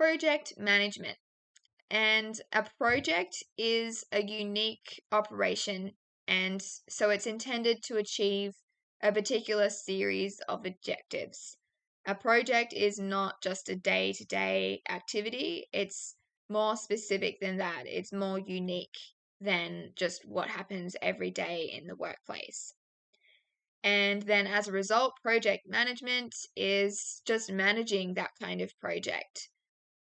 project management. And a project is a unique operation, and so it's intended to achieve a particular series of objectives. A project is not just a day-to-day activity, it's more specific than that. It's more unique than just what happens every day in the workplace. And then as a result, project management is just managing that kind of project.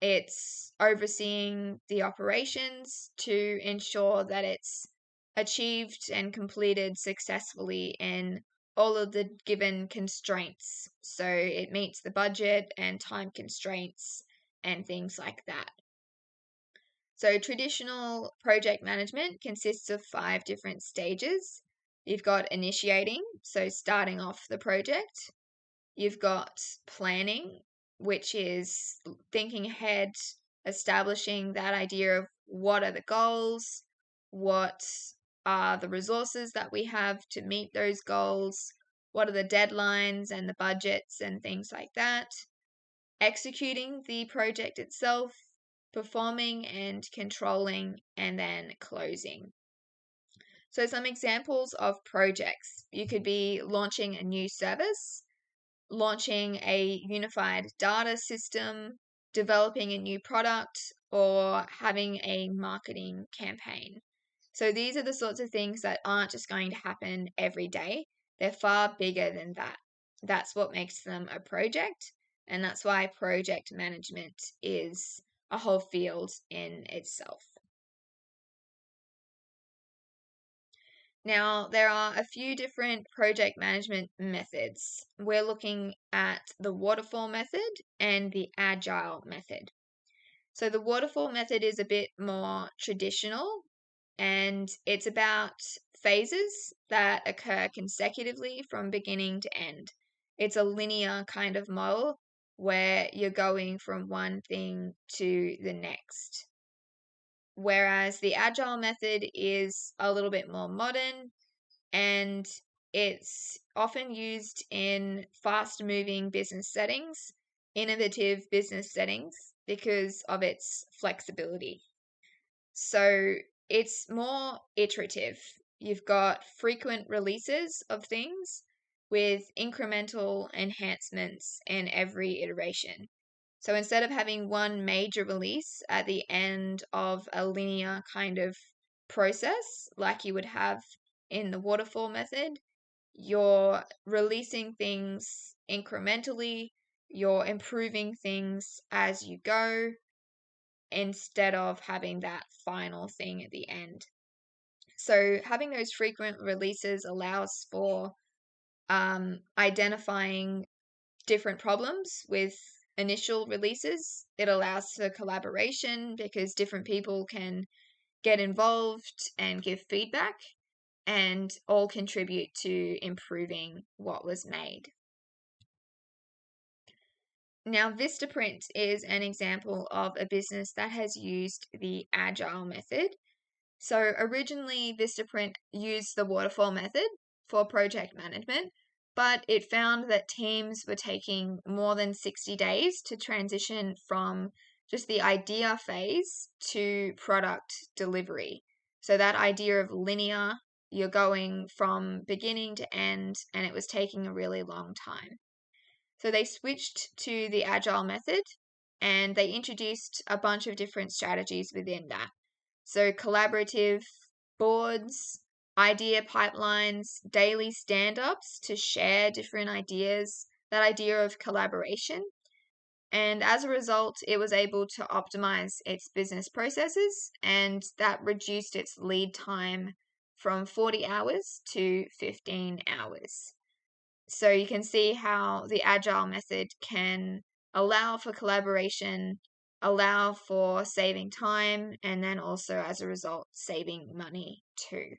It's overseeing the operations to ensure that it's achieved and completed successfully in all of the given constraints. So it meets the budget and time constraints and things like that. So traditional project management consists of 5 different stages. You've got initiating, so starting off the project. You've got planning, which is thinking ahead, establishing that idea of what are the goals, what are the resources that we have to meet those goals, what are the deadlines and the budgets and things like that. Executing the project itself, performing and controlling, and then closing. So some examples of projects. You could be launching a new service, launching a unified data system, developing a new product, or having a marketing campaign. So these are the sorts of things that aren't just going to happen every day. They're far bigger than that. That's what makes them a project, and that's why project management is a whole field in itself. Now, there are a few different project management methods. We're looking at the waterfall method and the agile method. So the waterfall method is a bit more traditional, and it's about phases that occur consecutively from beginning to end. It's a linear kind of model where you're going from one thing to the next. Whereas the agile method is a little bit more modern, and it's often used in fast moving business settings, innovative business settings, because of its flexibility. So it's more iterative. You've got frequent releases of things with incremental enhancements in every iteration. So instead of having one major release at the end of a linear kind of process like you would have in the waterfall method, you're releasing things incrementally, you're improving things as you go, instead of having that final thing at the end. So having those frequent releases allows for identifying different problems with initial releases. It allows for collaboration because different people can get involved and give feedback and all contribute to improving what was made. Now, Vistaprint is an example of a business that has used the Agile method. So originally, Vistaprint used the waterfall method for project management, but it found that teams were taking more than 60 days to transition from just the idea phase to product delivery. So that idea of linear, you're going from beginning to end, and it was taking a really long time. So they switched to the Agile method, and they introduced a bunch of different strategies within that. So collaborative boards, idea pipelines, daily stand-ups to share different ideas, that idea of collaboration. And as a result, it was able to optimize its business processes, and that reduced its lead time from 40 hours to 15 hours. So you can see how the Agile method can allow for collaboration, allow for saving time, and then also as a result, saving money too.